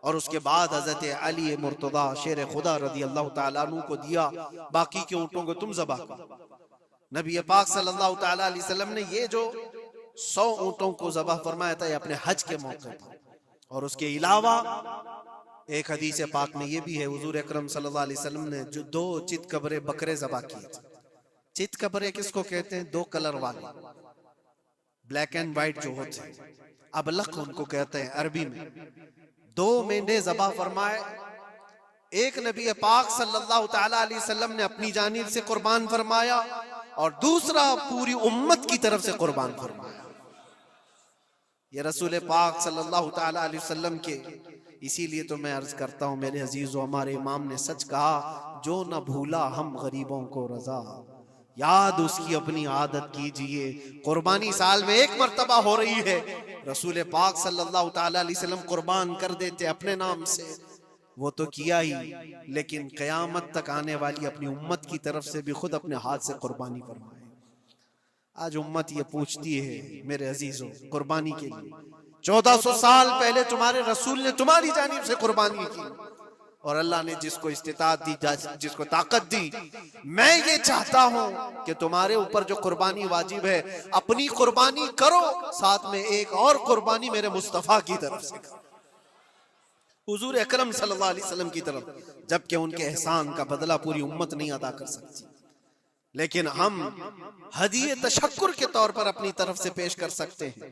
اور اس کے بعد حضرت علی مرتضیٰ شیر خدا رضی اللہ تعالیٰ عنہ کو دیا، باقی کے اونٹوں کو تم ذبح کرو۔ نبی پاک صلی اللہ تعالیٰ علیہ وسلم نے یہ جو 100 اونٹوں کو ذبح فرمایا تھا یہ اپنے حج کے موقع پر، اور اس کے علاوہ ایک حدیث پاک میں یہ بھی ہے، حضور اکرم صلی اللہ علیہ وسلم نے جو 2 چت کبرے بکرے ذبح کیے تھے۔ چت کبرے کس کو کہتے ہیں؟ 2 کلر والے، بلیک اینڈ وائٹ جو ہوتے ہیں، ابلق ان کو کہتے ہیں عربی میں۔ 2 مینڈے ذبح فرمائے، ایک نبی پاک صلی اللہ تعالیٰ علیہ وسلم نے اپنی جانب سے قربان فرمایا، اور دوسرا پوری امت کی طرف سے قربان فرمایا۔ یہ رسول پاک صلی اللہ تعالیٰ علیہ وسلم کے، اسی لیے تو میں عرض کرتا ہوں میرے عزیزو، ہمارے امام نے سچ کہا، جو نہ بھولا ہم غریبوں کو رضا، یاد اس کی اپنی عادت کیجئے۔ قربانی سال میں 1 مرتبہ ہو رہی ہے، رسول پاک صلی اللہ تعالیٰ علیہ وسلم قربان کر دیتے اپنے نام سے، وہ تو کیا ہی، لیکن قیامت تک آنے والی اپنی امت کی طرف سے بھی خود اپنے ہاتھ سے قربانی فرمائے۔ آج امت یہ پوچھتی ہے میرے عزیزوں، قربانی کے لیے 1400 سال پہلے تمہارے رسول نے تمہاری جانب سے قربانی کی، اور اللہ نے جس کو استطاعت دی، جس کو طاقت دی، میں یہ چاہتا ہوں کہ تمہارے اوپر جو قربانی واجب ہے اپنی قربانی کرو، ساتھ میں ایک اور قربانی میرے مصطفیٰ کی طرف سے کرو، حضور اکرم صلی اللہ علیہ وسلم کی طرف، جبکہ ان کے احسان کا بدلہ پوری امت نہیں ادا کر سکتی، لیکن ہم ہدیہ تشکر کے طور پر اپنی طرف سے پیش کر سکتے ہیں۔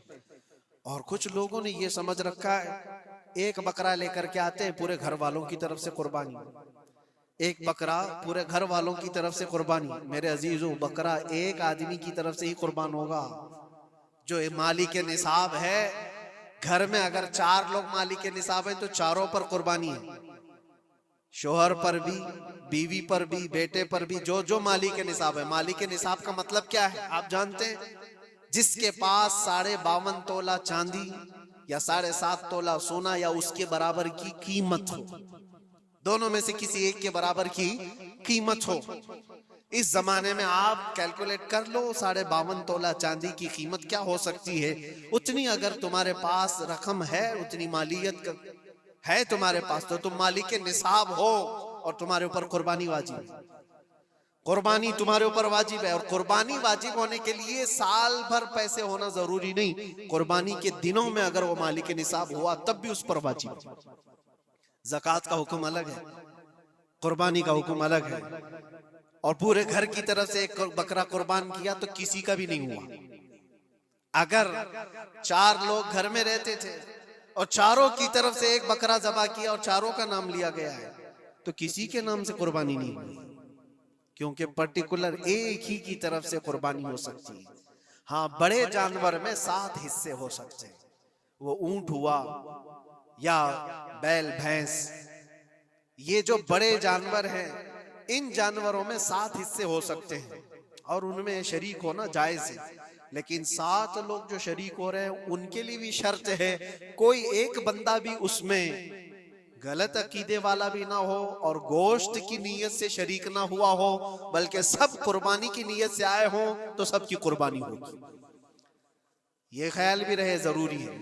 اور کچھ لوگوں نے یہ سمجھ رکھا ہے، ایک بکرا لے کر کے آتے ہیں پورے گھر والوں کی طرف سے قربانی، ایک بکرا پورے گھر والوں کی طرف سے قربانی۔ میرے عزیزو، بکرا ایک آدمی کی طرف سے ہی قربان ہوگا جو مالک نصاب ہے۔ گھر میں اگر 4 لوگ مالک نصاب ہیں تو چاروں پر قربانی ہے، شوہر پر بھی، بیوی پر بھی، بیٹے پر بھی، جو مالک نصاب ہے۔ مالک نصاب کا مطلب کیا ہے آپ جانتے ہیں؟ جس کے پاس 52.5 تولہ چاندی یا 7.5 تولہ سونا یا اس کے برابر کی قیمت ہو، دونوں میں سے کسی ایک کے برابر کی قیمت ہو۔ اس زمانے میں آپ کیلکولیٹ کر لو 52.5 تولہ چاندی کی قیمت کیا ہو سکتی ہے۔ اتنی اگر تمہارے پاس رقم ہے، اتنی مالیت ہے تمہارے پاس، تو تم مالک نصاب ہو اور تمہارے اوپر قربانی واجب ہے۔ قربانی تمہارے اوپر واجب ہے، اور قربانی واجب ہونے کے لیے سال بھر پیسے ہونا ضروری نہیں، قربانی کے دنوں میں اگر وہ مالک نصاب ہوا تب بھی اس پر واجب ہے۔ زکوٰۃ کا حکم الگ ہے، قربانی کا حکم الگ ہے، اور پورے گھر کی طرف سے ایک بکرا قربان کیا تو کسی کا بھی نہیں ہوا۔ اگر 4 لوگ گھر میں رہتے تھے اور چاروں کی طرف سے ایک بکرا ذبح کیا اور چاروں کا نام لیا گیا ہے تو کسی کے نام سے قربانی نہیں ہوئی، کیونکہ پرٹیکولر ایک ہی کی طرف سے قربانی ہو سکتی ہے۔ ہاں، بڑے جانور میں 7 حصے ہو سکتے ہیں، وہ اونٹ ہوا یا بیل بھینس، یہ جو بڑے جانور ہیں ان جانوروں میں 7 حصے ہو سکتے ہیں، اور ان میں شریک ہونا جائز ہے۔ لیکن 7 لوگ جو شریک ہو رہے ہیں ان کے لیے بھی شرط ہے، کوئی ایک بندہ بھی اس میں غلط عقیدے والا بھی نہ ہو اور گوشت کی نیت سے شریک نہ ہوا ہو، بلکہ سب قربانی کی نیت سے آئے ہوں تو سب کی قربانی ہوگی۔ یہ خیال بھی رہے، ضروری ہے۔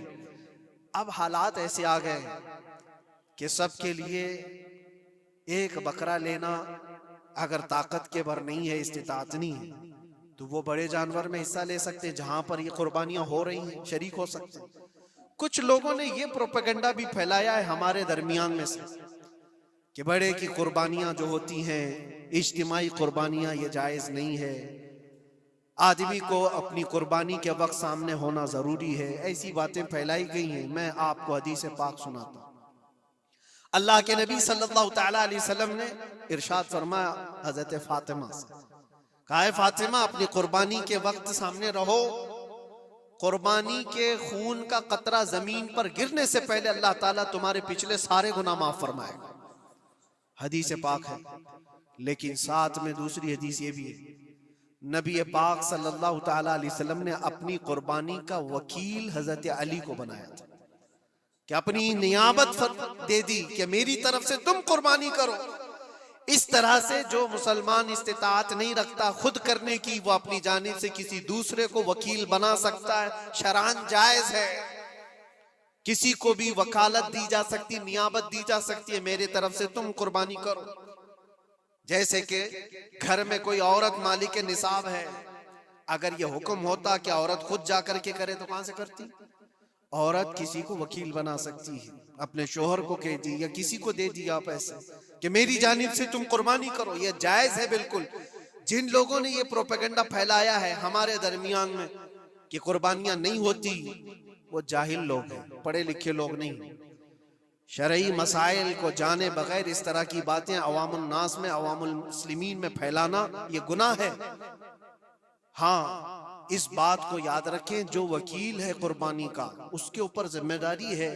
اب حالات ایسے آ گئے کہ سب کے لیے ایک بکرا لینا اگر طاقت کے بھر نہیں ہے، استطاعت نہیں ہے، تو وہ بڑے جانور میں حصہ لے سکتے ہیں جہاں پر یہ قربانیاں ہو رہی ہیں، شریک ہو سکتے ہیں۔ کچھ لوگوں نے یہ پروپیگنڈا بھی پھیلایا ہے ہمارے درمیان میں سے کہ بڑے کی قربانیاں جو ہوتی ہیں اجتماعی قربانیاں، یہ جائز نہیں ہے، آدمی کو اپنی قربانی کے وقت سامنے ہونا ضروری ہے۔ ایسی باتیں پھیلائی گئی ہیں۔ میں آپ کو حدیث پاک سناتا ہوں۔ اللہ کے نبی صلی اللہ تعالیٰ علیہ وسلم نے ارشاد فرمایا حضرت فاطمہ سے، کہا ہے فاطمہ اپنی قربانی کے وقت سامنے رہو، قربانی کے خون کا قطرہ زمین پر گرنے سے پہلے اللہ تعالیٰ تمہارے پچھلے سارے گناہ معاف فرمائے گا۔ حدیث پاک ہے، لیکن ساتھ میں دوسری حدیث یہ بھی ہے، نبی پاک صلی اللہ تعالیٰ علیہ وسلم نے اپنی قربانی کا وکیل حضرت علی کو بنایا تھا، کہ اپنی نیابت دے دی کہ میری طرف سے تم قربانی کرو۔ اس طرح سے جو مسلمان استطاعت نہیں رکھتا خود کرنے کی، وہ اپنی جانب سے کسی دوسرے کو وکیل بنا سکتا ہے، شرعاً جائز ہے۔ کسی کو بھی وکالت دی جا سکتی، نیابت دی جا سکتی ہے، میرے طرف سے تم قربانی کرو۔ جیسے کہ گھر میں کوئی عورت مالک نصاب ہے، اگر یہ حکم ہوتا کہ عورت خود جا کر کے کرے تو کہاں سے کرتی؟ عورت کسی کو وکیل بنا سکتی ہے، اپنے شوہر کو کہہ دی یا کسی کو دے دیا پیسے کہ میری جانب سے تم قربانی کرو، یہ جائز ہے بالکل۔ جن لوگوں نے یہ پروپیگنڈا پھیلایا ہے ہمارے درمیان میں کہ قربانیاں نہیں ہوتی، وہ جاہل لوگ ہیں، پڑھے لکھے لوگ نہیں۔ شرعی مسائل کو جانے بغیر اس طرح کی باتیں عوام الناس میں، عوام المسلمین میں پھیلانا یہ گناہ ہے۔ ہاں اس بات کو یاد رکھیں، جو وکیل ہے قربانی کا اس کے اوپر ذمہ داری ہے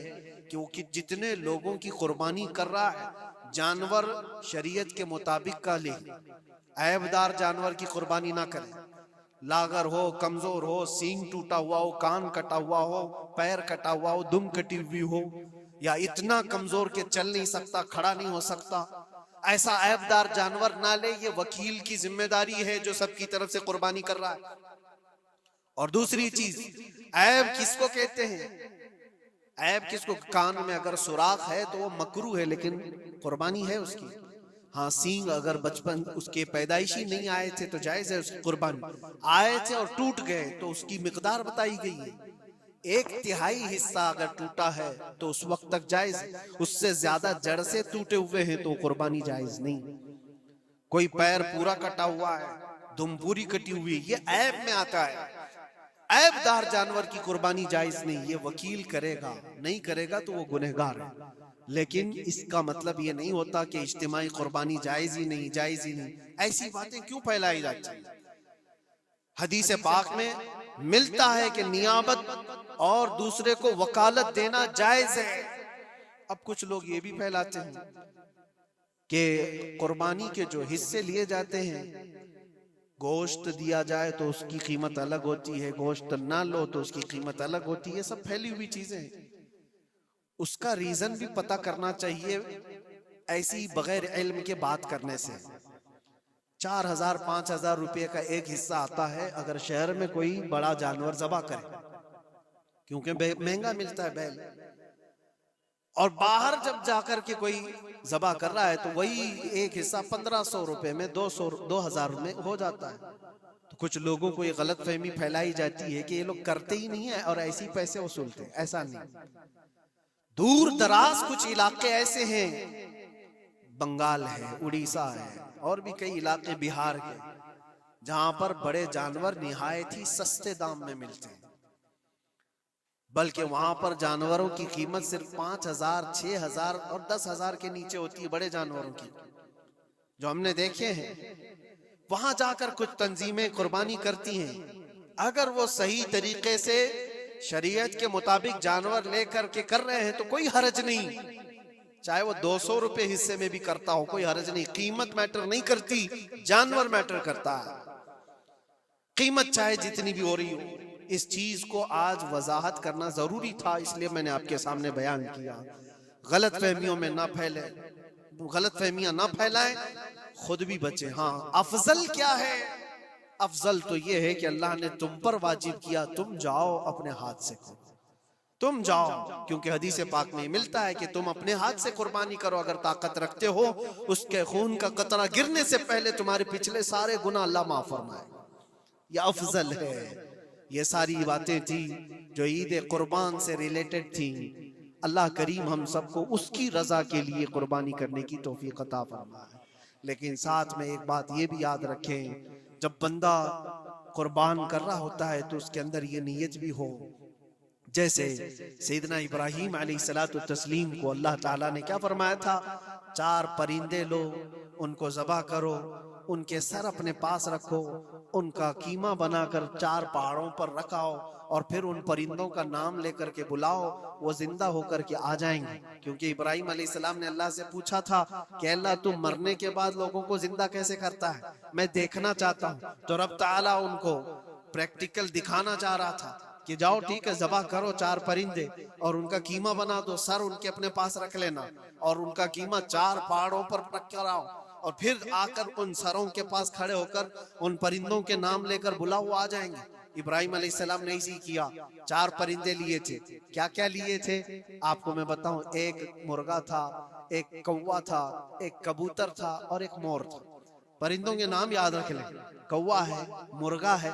کہ وہ جتنے لوگوں کی قربانی کر رہا ہے جانور شریعت کے مطابق کا لے، عیب دار جانور کی قربانی نہ کرے، لاغر ہو، کمزور ہو، سینگ ٹوٹا ہوا ہو، کان کٹا ہوا ہو، پیر کٹا ہوا ہو، دم کٹی ہوئی ہو، یا اتنا کمزور کہ چل نہیں سکتا، کھڑا نہیں ہو سکتا، ایسا عیب دار جانور نہ لے۔ یہ وکیل کی ذمہ داری ہے جو سب کی طرف سے قربانی کر رہا ہے۔ اور دوسری چیز، عیب کس کو کہتے ہیں؟ عیب کس کو؟ کان میں اگر سوراخ ہے تو وہ مکروہ ہے لیکن قربانی ہے اس کی۔ ہاں سینگ اگر بچپن اس کے پیدائشی نہیں آئے تھے تو جائز ہے اس کی قربانی، آئے تھے اور ٹوٹ گئے تو اس کی مقدار بتائی گئی ہے، 1/3 حصہ اگر ٹوٹا ہے تو اس وقت تک جائز ہے، اس سے زیادہ جڑ سے ٹوٹے ہوئے ہیں تو قربانی جائز نہیں۔ کوئی پیر پورا کٹا ہوا ہے، دم پوری کٹی ہوئی، یہ عیب میں آتا ہے۔ عیب دار جانور کی قربانی جائز نہیں، یہ وکیل کرے گا، نہیں کرے گا تو وہ گنہگار ہے۔ لیکن اس کا مطلب یہ نہیں ہوتا کہ اجتماعی قربانی جائز ہی نہیں، جائز ہی نہیں۔ ایسی باتیں کیوں پھیلائی جاتی ہیں؟ حدیث پاک میں ملتا ہے کہ نیابت اور دوسرے کو وکالت دینا جائز ہے۔ اب کچھ لوگ یہ بھی پھیلاتے ہیں کہ قربانی کے جو حصے لیے جاتے ہیں، گوشت دیا جائے تو اس کی قیمت الگ ہوتی ہے، گوشت نہ لو تو اس کی قیمت الگ ہوتی ہے، یہ سب پھیلی ہوئی چیزیں ہیں۔ اس کا ریزن بھی پتہ کرنا چاہیے، ایسی بغیر علم کے بات کرنے سے۔ 4000 5000 روپے کا ایک حصہ آتا ہے اگر شہر میں کوئی بڑا جانور ذبح کرے، کیونکہ مہنگا ملتا ہے بیل، اور باہر جب جا کر کے کوئی ذبح کر رہا ہے تو وہی ایک حصہ 1500 روپے میں 2000 میں ہو جاتا ہے۔ تو کچھ لوگوں کو یہ غلط فہمی پھیلائی جاتی ہے کہ یہ لوگ کرتے ہی نہیں ہیں اور ایسی پیسے وصولتے ہیں، ایسا نہیں۔ دور دراز کچھ علاقے ایسے ہیں، بنگال ہے، اڑیسہ ہے، اور بھی کئی علاقے بہار کے، جہاں پر بڑے جانور نہایت ہی سستے دام میں ملتے ہیں، بلکہ وہاں پر جانوروں کی قیمت صرف 5000 6000 اور 10000 کے نیچے ہوتی ہے، بڑے جانوروں کی جو ہم نے دیکھے ہیں۔ وہاں جا کر کچھ تنظیمیں قربانی کرتی ہیں، اگر وہ صحیح طریقے سے شریعت کے مطابق جانور لے کر کے کر رہے ہیں تو کوئی حرج نہیں، چاہے وہ 200 روپے حصے میں بھی کرتا ہو، کوئی حرج نہیں۔ قیمت میٹر نہیں کرتی، جانور میٹر کرتا ہے، قیمت چاہے جتنی بھی ہو رہی ہو۔ اس چیز کو آج وضاحت کرنا ضروری تھا، اس لیے میں نے آپ کے سامنے بیان کیا۔ غلط فہمیوں میں نہ پھیلے، غلط فہمیاں نہ پھیلائیں، خود بھی بچیں۔ ہاں افضل کیا ہے؟ افضل تو یہ ہے کہ اللہ نے تم پر واجب کیا، تم جاؤ اپنے ہاتھ سے کرو، تم جاؤ، کیونکہ حدیث پاک میں ملتا ہے کہ تم اپنے ہاتھ سے قربانی کرو اگر طاقت رکھتے ہو، اس کے خون کا قطرہ گرنے سے پہلے تمہارے پچھلے سارے گناہ اللہ معاف فرمائے۔ یہ افضل ہے۔ یہ ساری باتیں تھی جو عید قربان سے ریلیٹڈ تھیں۔ اللہ کریم ہم سب کو اس کی رضا کے لیے قربانی کرنے کی توفیق عطا فرمائے۔ لیکن ساتھ میں ایک بات یہ بھی یاد رکھیں، جب بندہ قربان کر رہا ہوتا ہے تو اس کے اندر یہ نیت بھی ہو، جیسے سیدنا ابراہیم علیہ السلام کو اللہ تعالیٰ نے کیا فرمایا تھا؟ 4 پرندے لو، ان کو ذبح کرو، ان کے سر اپنے پاس رکھو، ان کا قیمہ بنا کر 4 پہاڑوں پر رکھاؤ، اور پھر ان پرندوں کا نام لے کر کے بلاؤ، وہ زندہ ہو کر کے آ جائیں گے۔ کیونکہ ابراہیم علیہ السلام نے اللہ سے پوچھا تھا کہ اللہ تم مرنے کے بعد لوگوں کو زندہ کیسے کرتا ہے، میں دیکھنا چاہتا ہوں۔ تو رب تعالیٰ ان کو پریکٹیکل دکھانا چاہ رہا تھا کہ جاؤ ٹھیک ہے، ذبح کرو 4 پرندے اور ان کا قیمہ بنا دو، سر ان کے اپنے پاس رکھ لینا، اور ان کا قیمہ 4 پہاڑوں پر رکھ کر آؤ، اور پھر آ کر ان سروں کے پاس کھڑے ہو کر ان پرندوں کے نام لے کر بلاؤ، آ جائیں گے۔ ابراہیم علیہ السلام نے اسی کیا، 4 پرندے لیے تھے۔ کیا کیا لیے تھے آپ کو میں بتاؤں، ایک مرغا تھا، ایک کوا تھا، ایک کبوتر تھا اور ایک مور تھا۔ پرندوں کے نام یاد رکھ لیں، کوا ہے، مرغا ہے،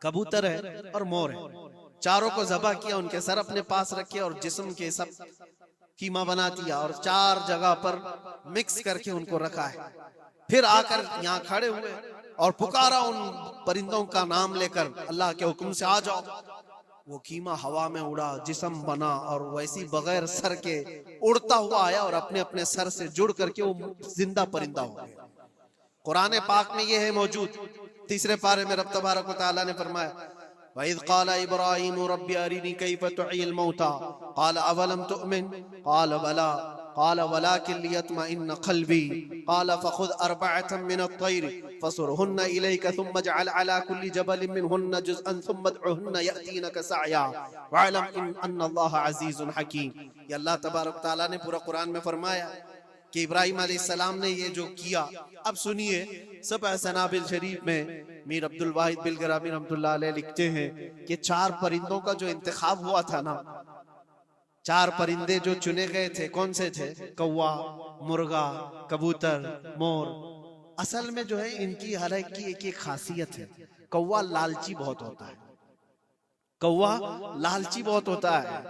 کبوتر ہے اور مور ہے۔ چاروں کو ذبح کیا، ان کے سر اپنے پاس رکھے اور جسم کے سب قیمہ بنا دیا اور 4 جگہ پر مکس کر کے ان کو رکھا ہے۔ پھر آ کر یہاں کھڑے ہوئے اور پکارا ان پرندوں کا نام لے کر، اللہ کے حکم سے آ جاؤ۔ وہ قیمہ ہوا میں اڑا، جسم بنا اور ویسی بغیر سر کے اڑتا ہوا آیا اور اپنے اپنے سر سے جڑ کر کے وہ زندہ پرندہ ہو گیا۔ قرآن پاک میں یہ ہے موجود، 3 پارے میں رب تبارک و تعالیٰ نے فرمایا وَإِذْ قَالَ إِبْرَاهِيمُ رَبِّ أَرِنِي كَيْفَ تُحْيِي الْمَوْتَى قَالَ أَوَلَمْ تُؤْمِنْ قَالَ بَلَىٰ قَالَ وَلَٰكِنْ لِيَطْمَئِنَّ قَلْبِي قَالَ فَخُذْ 4 مِنَ الطَّيْرِ فَصُرْهُنَّ إِلَيْكَ ثُمَّ اجْعَلْ عَلَىٰ كُلِّ جَبَلٍ مِّنْهُنَّ جُزْءًا ثُمَّ ادْعُهُنَّ يَأْتِينَكَ سَعْيًا وَاعْلَمْ أَنَّ اللَّهَ عَزِيزٌ حَكِيمٌ۔ یہ اللہ تبارک تعالیٰ نے پورا قرآن میں فرمایا کہ ابراہیم علیہ السلام نے یہ جو کیا۔ اب سنیے، سبع سنابل شریف میں میر عبد الواحد بلگرامی رحمۃ اللہ علیہ لکھتے ہیں کہ 4 پرندوں کا جو انتخاب ہوا تھا نا، 4 پرندے جو چنے گئے تھے، کون سے تھے؟ کوا، مرغا، کبوتر، مور۔ اصل میں جو ہے ان کی ہر ایک کی ایک خاصیت ہے۔ کوا لالچی بہت ہوتا ہے، کوا لالچی بہت ہوتا ہے۔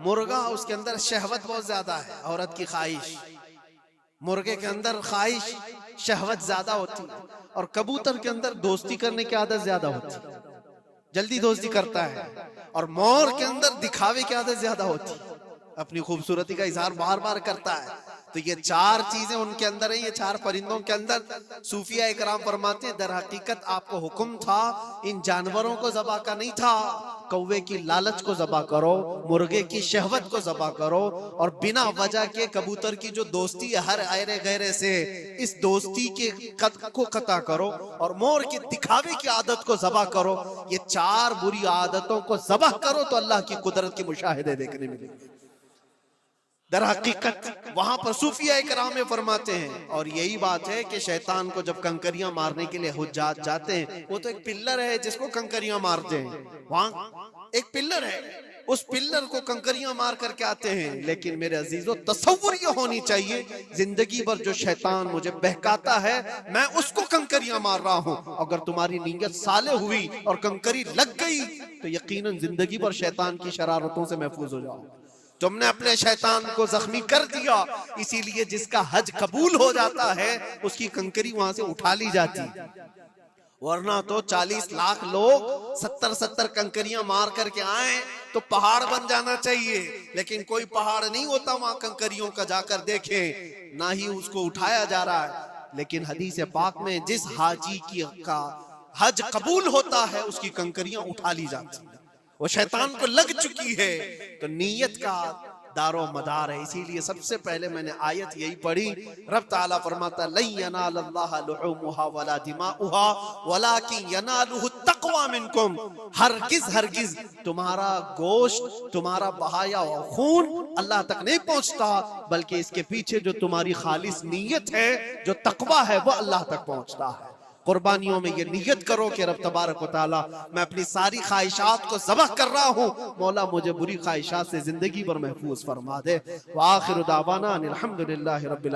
مرغا اس کے اندر شہوت بہت زیادہ ہے، عورت کی خواہش، مرغے کے اندر خواہش شہوت زیادہ ہوتی ہے، اور کبوتر کے اندر دوستی کرنے کی عادت زیادہ ہوتی ہے، جلدی دوستی کرتا ہے، اور مور کے اندر دکھاوے کی عادت زیادہ ہوتی ہے، اپنی خوبصورتی کا اظہار بار بار کرتا ہے۔ تو یہ 4 چیزیں ان کے اندر ہیں، یہ 4 پرندوں کے اندر۔ صوفیہ اکرام فرماتے ہیں در حقیقت آپ کو حکم تھا ان جانوروں کو ذبح کا نہیں تھا، کوے کی لالچ کو ذبح کرو، مرغے کی شہوت کو ذبح کرو، اور بنا وجہ کے کبوتر کی جو دوستی ہے ہر ایرے غیرے سے، اس دوستی کے کو قطع کرو، اور مور کی دکھاوے کی عادت کو ذبح کرو۔ یہ 4 بری عادتوں کو ذبح کرو تو اللہ کی قدرت کے مشاہدے دیکھنے ملیں گے۔ در حقیقت وہاں پر صوفیہ اکرام فرماتے ہیں، اور یہی بات ہے کہ شیطان کو جب کنکریاں مارنے کے لیے حجاج جاتے ہیں، وہ تو ایک پلر ہے جس کو کنکریاں مارتے ہیں، وہاں ایک پلر ہے، اس پلر کو کنکریاں مار کر کے آتے ہیں۔ لیکن میرے عزیزو، تصور یہ ہونی چاہیے زندگی بھر جو شیطان مجھے بہکاتا ہے میں اس کو کنکریاں مار رہا ہوں۔ اگر تمہاری نیت صالح ہوئی اور کنکری لگ گئی تو یقیناً زندگی بھر شیطان کی شرارتوں سے محفوظ ہو جاؤ۔ تم نے اپنے شیطان کو زخمی کر دیا، اسی لیے جس کا حج قبول ہو جاتا ہے اس کی کنکری وہاں سے اٹھا لی جاتی، ورنہ تو 40 لاکھ لوگ 70 کنکریاں مار کر کے آئیں تو پہاڑ بن جانا چاہیے، لیکن کوئی پہاڑ نہیں ہوتا وہاں کنکریوں کا، جا کر دیکھیں، نہ ہی اس کو اٹھایا جا رہا ہے۔ لیکن حدیث پاک میں جس حاجی کا حج قبول ہوتا ہے اس کی کنکریاں اٹھا لی جاتی ہیں، وہ شیطان کو لگ چکی ہے۔ تو نیت کا دار و مدار ہے، اسی لیے سب سے پہلے میں نے آیت یہی پڑھی، رب تعالیٰ فرماتا لن ینال اللہ لحومها ولا دماؤها ولکن ینالہ التقوی منکم، ہرگز تمہارا گوشت، تمہارا بہایا خون اللہ تک نہیں پہنچتا، بلکہ اس کے پیچھے جو تمہاری خالص نیت ہے، جو تقوی ہے، وہ اللہ تک پہنچتا ہے۔ قربانیوں میں یہ نیت کرو کہ رب تبارک و تعالیٰ میں اپنی ساری خواہشات کو ذبح کر رہا ہوں، مولا مجھے بری خواہشات سے زندگی پر محفوظ فرما دے۔ وآخر دعوانا ان الحمدللہ رب العالمین۔